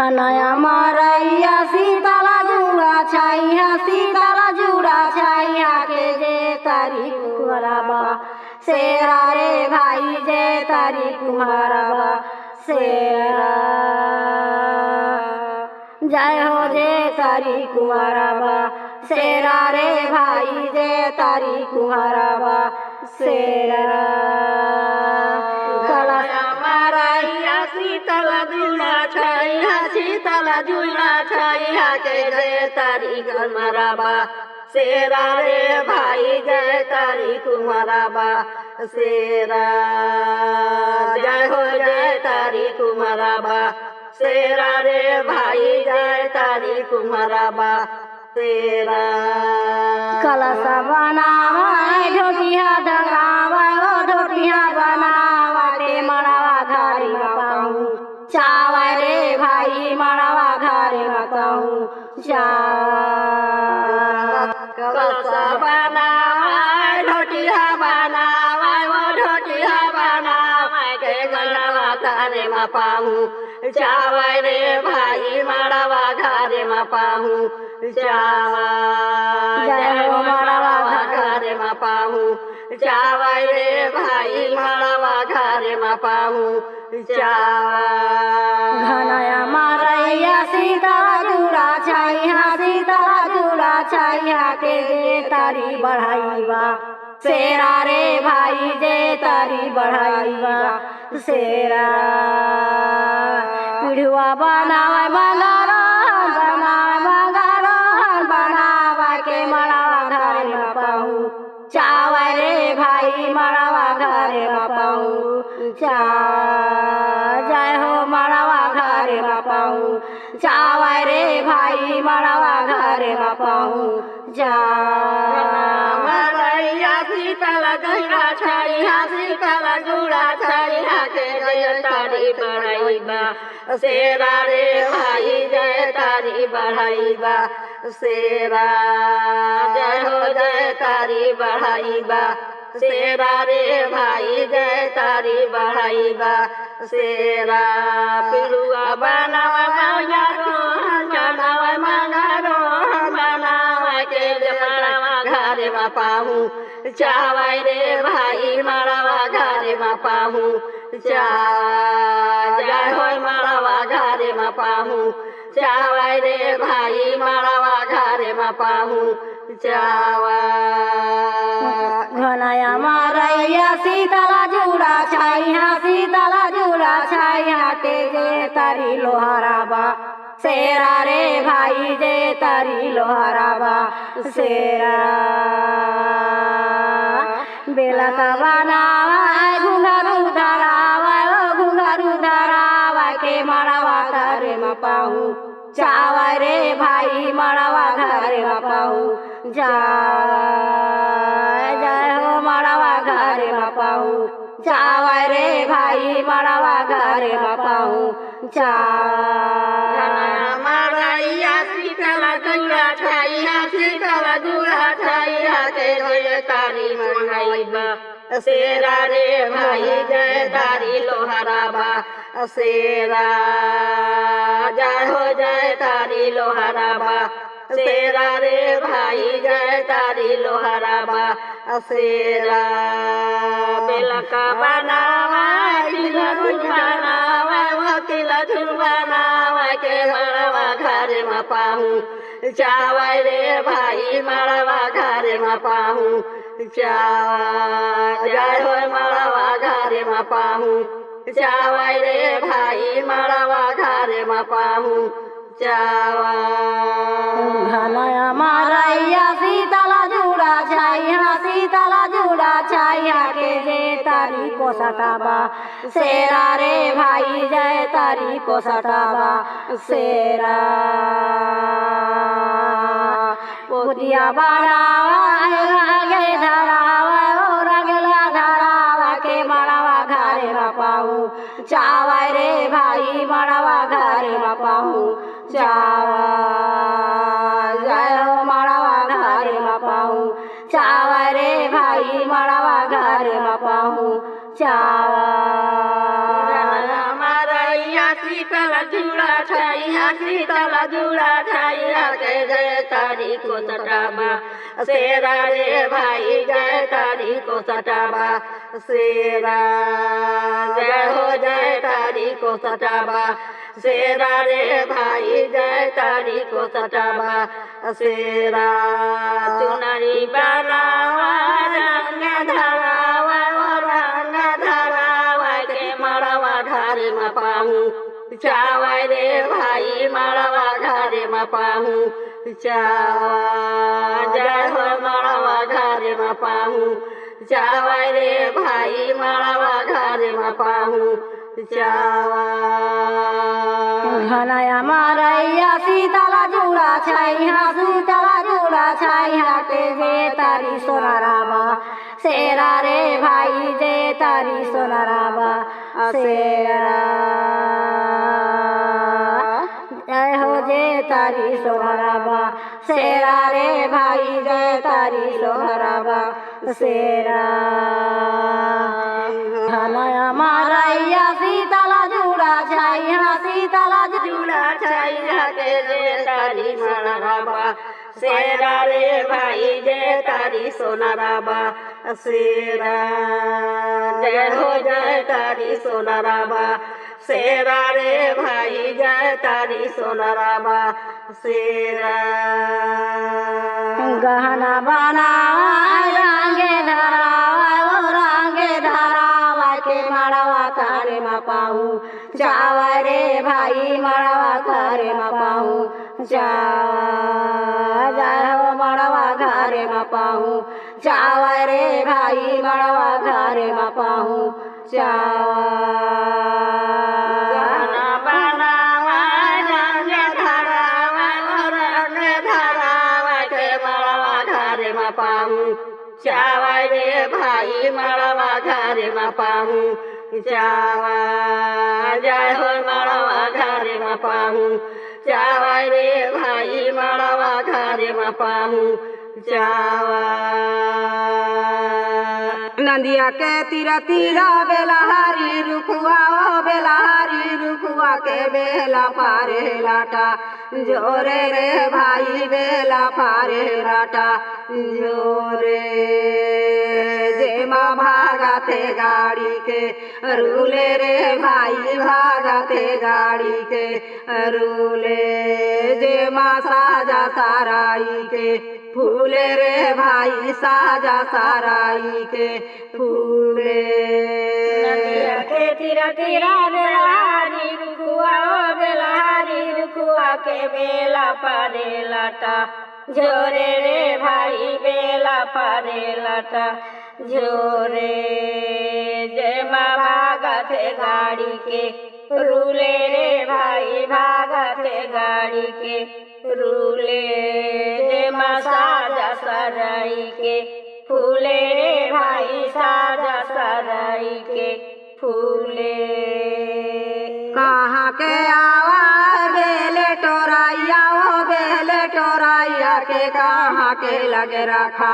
घनाया मारैया सीताला जुड़ा छाइया सीताला जुड़ा छाइया के जे तारी कुमारबा शेरा रे भाई जे तारी कुमारबा शेरा जय हो जे तारी कुमारबा शेरा रे भाई जे तारी कुमारबा शेरा सीताला जुड़ा छाइया सीताला जुड़ा छाइया के जय तारी कुमारबा शेरा रे भाई जय तारी कुमारबा शेरा जय हो जय तारी कुमारबा शेरा रे भाई जय तारी कुमारबा शेरा कलशा बनावा ढोटिया धरावा ढोटिया बनावा ते मड़ावा घारी पाऊँ चावा रे भाई मड़ावा घारी पाऊँ चावा कलशा बनावा ढोटिया बनावा ढोटिया बनावा के मड़ावा घारी पाऊँ चावा रे भाई मड़ावा घारी पाऊँ चावा जय हो मड़ावा घारी पाऊँ चावा रे भाई मड़ावा घारी पाऊँ चावा घनाया मारैया सीताला जुड़ा छाइया सीताला जुड़ा छाइया के जे तारी बढ़ाईबा शेरा रे भाई जे तारी बढ़ाईबा शेरा पिढ़ुआ बनावे बनावा के मड़ावा घारे न पाऊँ चावा रे भाई मड़ावा घारे न पाऊँ जय हो मड़ावा घारे न पाऊँ चावा रे भाई मड़ावा घारे न पाऊँ मारैया सीताला जुड़ा छाइया सीताला जुड़ा छाइया के जय तारी बढ़ाईबा शेरा रे भाई जय तारी बढ़ाईबा शेरा जय हो जय तारी बढ़ाईबा शेरा रे भाई जय तारी बढ़ाईबा शेरा पिलुआ बनावा चढ़ावा मंगारो बनावा के मड़ावा घारे पाऊँ चावा रे भाई मड़ावा घारे पाऊँ जय हो मड़ावा घारे पाऊँ चावा रे भाई मड़ावा घारे पाऊँ चावा घनाया मारैया सीताला जुड़ा छाइया सीताला जुड़ा छाइया के जे तारी लोहाराबा शेरा रे भाई जे तारी लोहाराबा शेरा बेला का बनावा घुंघरू धरावा के मड़ावा घारे पाऊँ चावा रे भाई मड़ावा घारे पाऊँ जय हो मड़ावा घारे पाऊँ चावा रे भाई मड़ावा घारे पाऊँ मारैया सीताला जुड़ा छाइया सीताला जुड़ा छाइया के जय तारी बढ़ाईबा शेरा रे भाई जय तारी लोहाराबा शेरा जय हो जय तारी लोहाराबा शेरा रे भाई जय तारी लोहाराबा शेरा बेला का बनावा तिला बनावा के मड़ावा घारे पाऊँ चावा रे भाई मड़ावा घारे पाऊँ जय हो मड़ावा घारे पाऊँ चावा रे भाई मड़ावा घारे पाऊँ चावा घनाया मारैया सीताला जुड़ा छाइया सीताला जुड़ा छाइया के जे तारी कोसटाबा शेरा रे भाई जय तारी कोसटाबा शेरा पोतिया बनावा रगे धरावा रगला धरावा के मड़ावा घारे पाऊँ चावा रे भाई मड़ावा घारे पाऊँ चावा जय हो मड़ावा घारे पाऊँ चावा रे भाई मड़ावा घारे पाऊँ चावा छाइया शीतल जुड़ा छाइया शीतल जुड़ा छाइया के जय तारी को सटाबा शेरा रे भाई जय तारी को सटाबा शेरा जय हो जय तारी को सटाबा शेरा रे भाई जय तारी को सटाबा शेरा चुनरी बनावा रंग धरावा रंग धरावा के मड़वा घरे में पाऊँ चावा रे भाई मड़वा घरे में पाऊँ चावा जय हो मड़वा घरे में पाऊँ चावा रे भाई मड़वा घरे में पाऊँ चावा घनया मारैया शीतला जुड़ा छाइया शीतला जुड़ा छाइया के जे तारी सोनाराबा शेरा रे भाई जे तारी सोनाराबा शेरा जय हो जे तारी सोनाराबा शेरा रे भाई जय तारी सोनाराबा शेरा घनया मारैया शीतला जुड़ा छाइया शीतला जुड़ा छाइया के जे तारी सोनाराबा शेरा रे भाई जय तारी सोनाराबा शेरा जय हो जय तारी सोनाराबा शेरा रे भाई जय तारी सोनाराबा शेरा गहना बनावा रंगे धरावा के मड़वा करे में पाऊँ चावा रे भाई मड़वा करे में पाऊँ चावा जय हो मड़वा घरे में पाऊँ चावा रे भाई मड़वा घरे में पाऊँ चावा गहना बनावा रंग धरावा के मड़वा घरे में पाऊँ चावा रे भाई मड़वा घरे में पाऊँ चावा जय हो मड़वा घरे में पाऊँ चावा रे भाई मड़वा घरे में पाऊँ चावा नदिया के तीरा तीरा बेलहारी रुखुआ के बेला पारे लाटा जोरे रे भाई बेला पारे लाटा जोरे जेमा भागते गाड़ी के रूले रे भाई भागते गाड़ी के रूले जेमा साजा साराई के फूले रे भाई साजा साराई के फूले नदिया के तीरा तीरा बेलहारी रुखुआ के बेला पारे लाटा जोरे रे भाई बेला पारे लाटा जोरे जेमा भागते गाड़ी के रूले रे भाई भागते गाड़ी के रूले जेमा साजा सराई के फूले रे भाई साजा सराई के फूले कहाँ के आवा बेले टोराइया के कहाँ के लगे रखा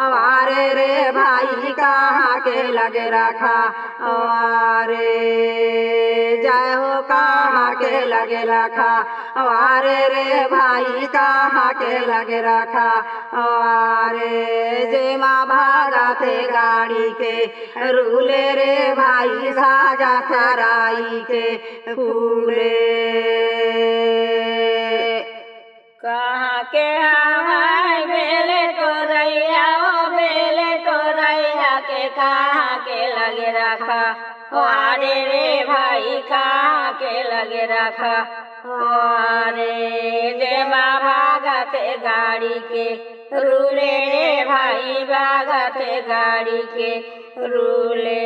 अवारे रे भाई कहाँ के लगे रखा अवारे जय हो कहाँ के लगे रखा अवारे रे भाई कहाँ के लगे रखा अवारे जेमा भागते गाड़ी के रूले रे भाई साजा सराई के फूले कहाँ के हवाई बेले टोरैया के कहाँ के लगे रखा अरे रे भाई कहाँ के लगे रखा अरे जेमा भागते गाड़ी के रूले रे भाई भागते गाड़ी के रूले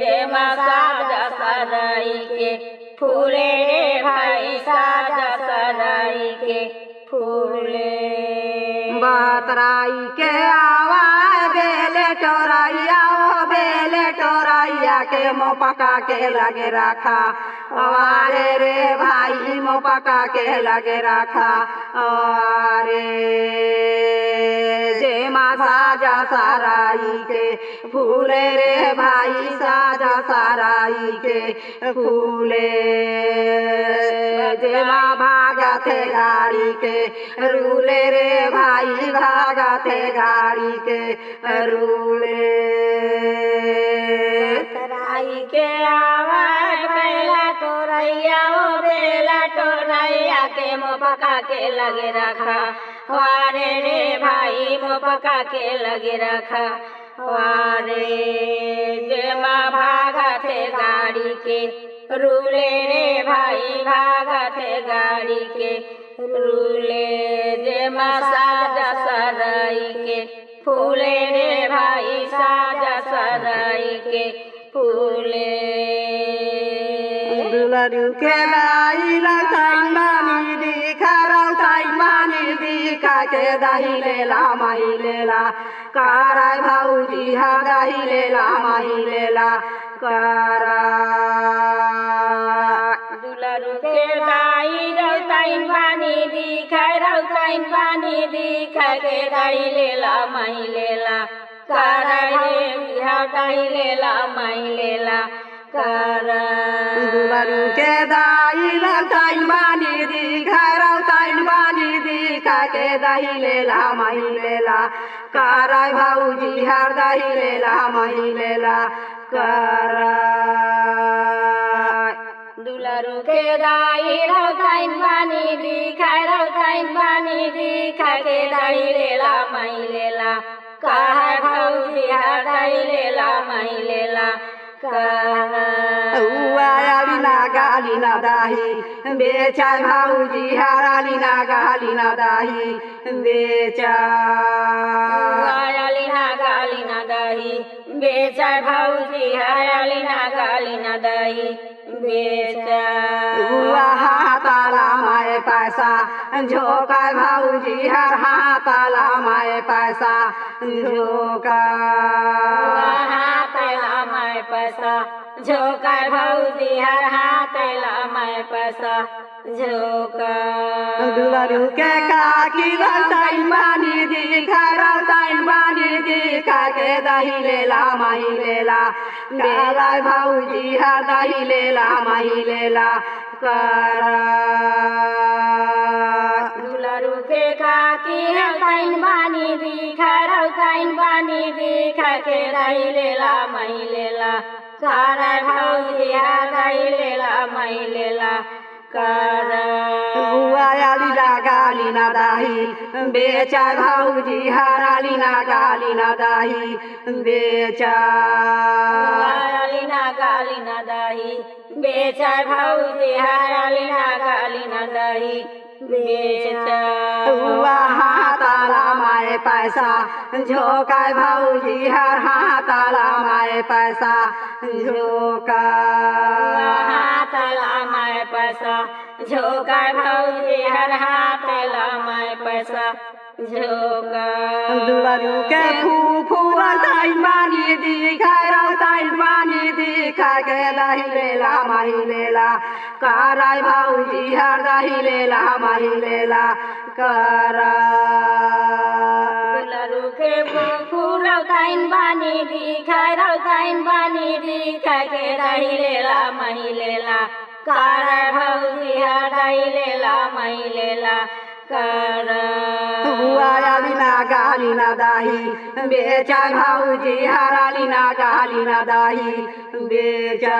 जेमा साजा सराई के फूले रे भाई साजा सराई के फूले बतराई के आवा बेले टोराइया के मो पका के लगे रखा अरे रे भाई मो पका के लगे रखा अरे जे माँ साजा साराई के फूले रे भाई साजा साराई के फूले जे माँ भागा थे गाड़ी के रूले रे भाई भागा थे गाड़ी के रूले तराई के आवाज बेला टोरैया ओ बेला टोरैया के मो पका के लगे रखा वारे रे भाई मो पका के लगे रखा वारे जे माँ भागा थे गाड़ी के रूले रे भाई भागा थे गाड़ी के रूले जे माँ साजा सराई के फूले रे भाई साजा सराई के फूले दुलरू के लाई लताई मानी दिखा रौताई मानी दिखा के दही लेला माही लेला कारा भाऊजी हा दही लेला माही लेला कारा दुलरू के लाई रौताई मानी दिखा रौताई मानी दिखा के दही लेला माही लेला कारा रे हा दही लेला माही लेला कारा दुलरू के दाई लताई मानी दिखा रौताई मानी दिखा के दही लेला माही लेला कारा भाऊजी हर दही लेला माही लेला कारा दुलरू के दाई रौताई मानी दिखा रौताई मानी दिखा के दही लेला माही लेला कारा भाऊजी हर दही लेला माही लेला उवायालिना गालिना दाही बेचा भाऊजी हारालिना गालिना दाही बेचा उवायालिना गालिना दाही बेचा भाऊजी हारालिना गालिना दाही बेचा उवा हाताला माय पैसा झोका भाऊजी हर हाताला माय पैसा झोका हाताला माय पैसा झोका भाऊजी हर हाताला माय पैसा झोका दुलरू के काकी लताई मानी दिखा रौताई मानी दिखा के दही लेला माही लेला कारा भाऊजी हर दही लेला माही लेला कारा दुलरू के काकी रौताई मानी दिखा रौताई मानी दिखा के दही लेला माही लेला कारा भाऊजी हर दही लेला माही लेला उवायालिना गालिना दाही बेचा भाऊजी हारालिना गालिना दाही बेचा उवायालिना गालिना दाही बेचा भाऊजी हारालिना गालिना दाही बेचा उवा हाताला माय पैसा झोका भाऊजी हर हाताला माय पैसा झोका हाताला माय पैसा झोका भाऊजी हर हाताला माय पैसा झोका दुलरू के फूफुआ ताई मानी दिखा रौताई मानी दिखा के दही लेला माही लेला कारा भाऊजी हर दही लेला माही लेला कारा दुलरू के फूफुआ ताई मानी दिखा रौताई मानी दिखा के दही लेला माही लेला कारा भाऊजी हर दही लेला माही लेला उवायालिना गालिना दाही बेचा भाऊजी हारालिना गालिना दाही बेचा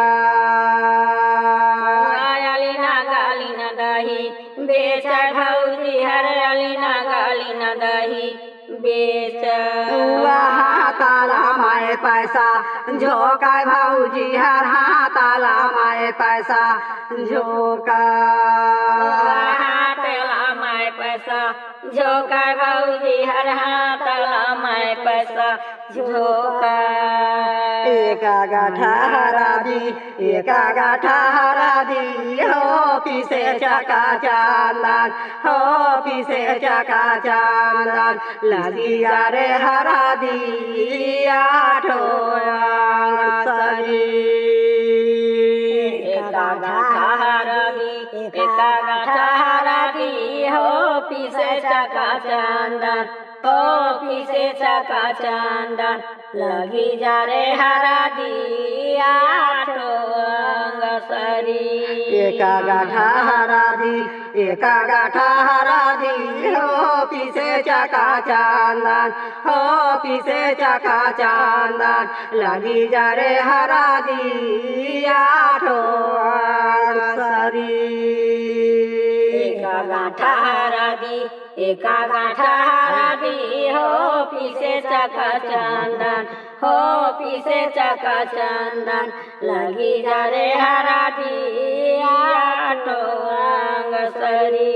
उवायालिना गालिना दाही बेचा भाऊजी हारालिना गालिना दाही बेचा उवा हाताला माय पैसा झोका भाऊजी हर हाताला माय पैसा झोका पैसा झोका भाऊजी हर हाताला माय पैसा झोका एका गाठा हरा दी एका गाठा हरा दी हो पिसे चका चांदन हो पिसे चका चांदन लगिया रे हरा दी आठो सरी चाका चंदन हो पीसे चाका चंदन लगी जा रे हरा दिया सरी एका गाठा हरा दी एका गाठा हरा दी हो पीसे चाका चंदन हो पीसे चाका चंदन लगी जा रे हरा दिया सरी एका गाठा हरा दी एका गाठा हरा दी हो पीसे चाका चंदन हो पीसे चाका चंदन लगी जा रे हरा दिया सरी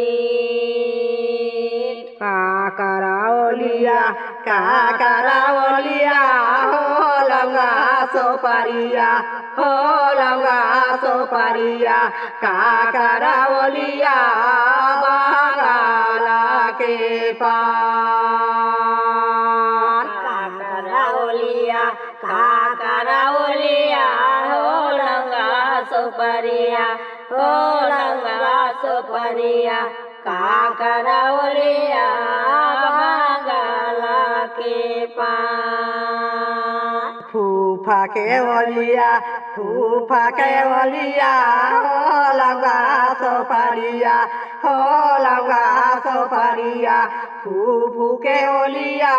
का कराओलिया हो लंगा सोपारिया हो लंगा सोपारिया का कराओलिया बांगाला के पान का कराओलिया हो लंगा सोपारिया हो लंगा सोपारिया का कराओलिया बांगाला के पान फूफा के ओलिया हो लंगा सोपारिया हो लंगा सोपारिया फूफू के ओलिया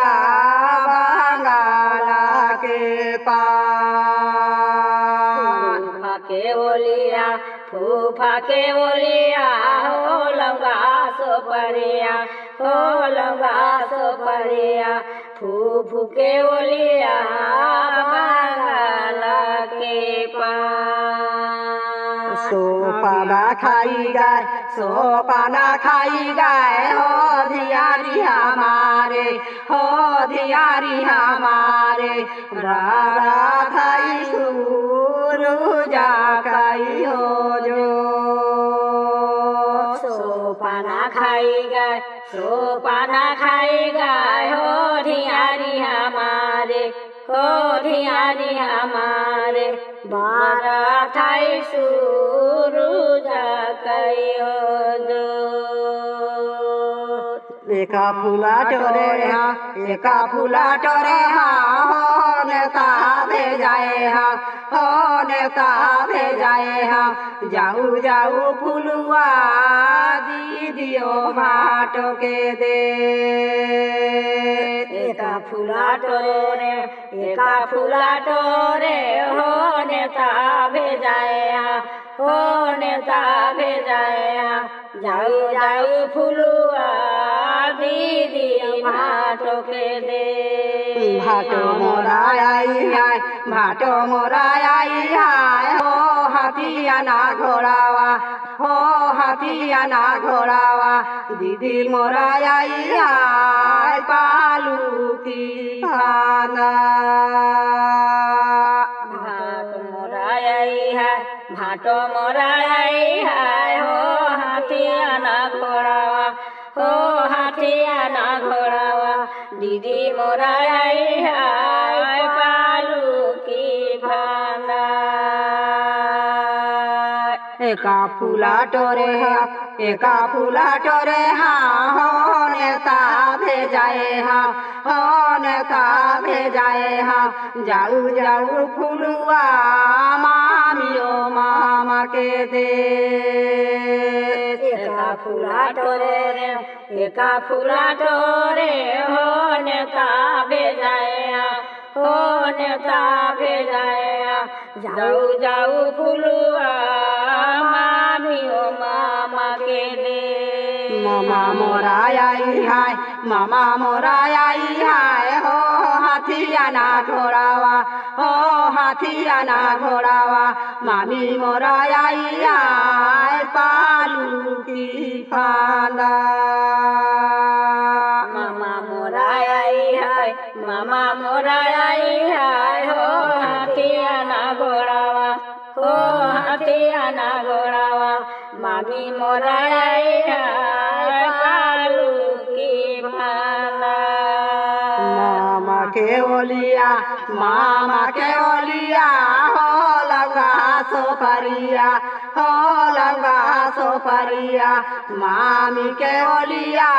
बांगाला के पान फूफा के ओलिया हो लंगा सोपारिया हो लंगा सोपारिया फूफू के ओलिया बांगाला के पान सोपाना खाई गाय हो धियारी हमारे रारा थाई सुरुजा काई हो जो सोपाना खाई गाय हो धियारी हमारे बारा थाई सुरुजा काई हो जो एका फूला टोरे हो नेता भेजाए जाऊ फुलुआ दीदियो माटो के दे एका फूला टोरे हो नेता भेजाए जाऊ फुलुआ दीदी भाटो के दे भाटो मोरा आई है हो हाथिया ना घोड़ावा दीदी मोरा आई है पालू की खाना भाटो मोरा आई है हो हाथिया ना घोड़ावा दीदी मोरा आई है पालू की भाना एका फूला टोरे हो नेता भेजाए जाऊ फुलुआ मामियो मामा के दे एका फूला टोरे हो नेता भेजाए जाऊ फुलुआ मामियो मामा के दे मामा मोरा आई है हो हाथिया ना घोड़ावा मामी मोरा आई है पालू की फाना मामा मोरा आई है हो हाथिया ना घोड़ावा मामी मोरा आई है पालू की फाना मामा के ओलिया मामा के ओलिया हो लंगा सोपरिया हो लंगा सोपरिया मामी के ओलिया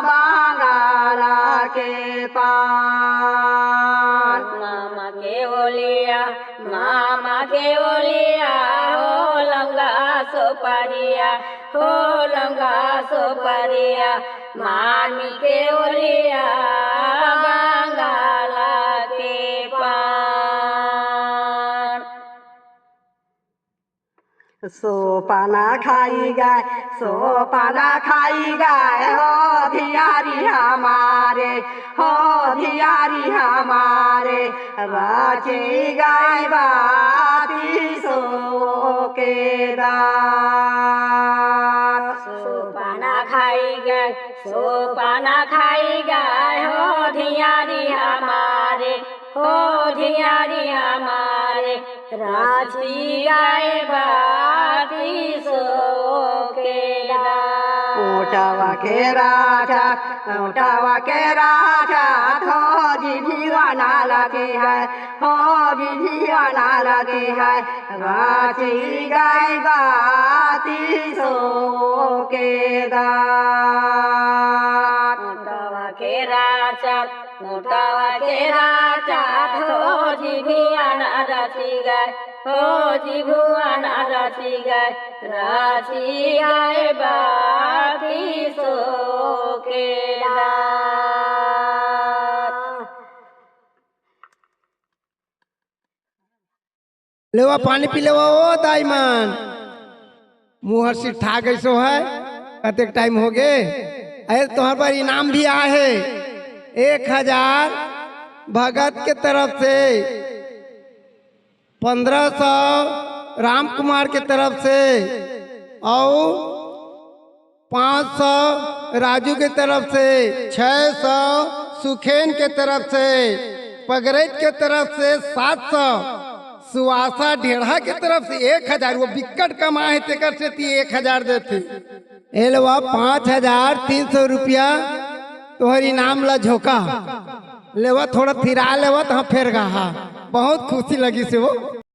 बांगाला के पान मामा के ओलिया हो लंगा सोपरिया हो लंगा सोपरिया मामी के ओलिया बांगाला के पान सोपाना खाई गाय हो धियारी हमारे राची गाय बाती सो के दान सोपाना खाई गाय हो धियारी हमारे राची गाय बाती सो के दान ऊँटवा के राजा थो जीवाना लगी है राची गाय बाती सो के दान ऊँटवा के राजा थो जीवाना रची गाय राची गाय बाती सो के दान लेवा पानी पी लेवा ओ दाईमान मुहर से ठा कैसो है कतेक टाइम हो गए अरे तुम्हारे पर इनाम भी आए है 1000 भगत के तरफ से 1500 राम कुमार के तरफ से और 500 राजू के तरफ से 600 सुखेन के तरफ से पगरेज के तरफ से 700 सुवासा ढेढ़ा के तरफ से 1000 वो बिकट कमाए तेकर से 1000 देते एलवा 5300 रुपया तोहर इनाम ला झोंका लेवा थोड़ा थिरा लेवा तो फिर गा बहुत खुशी लगी से वो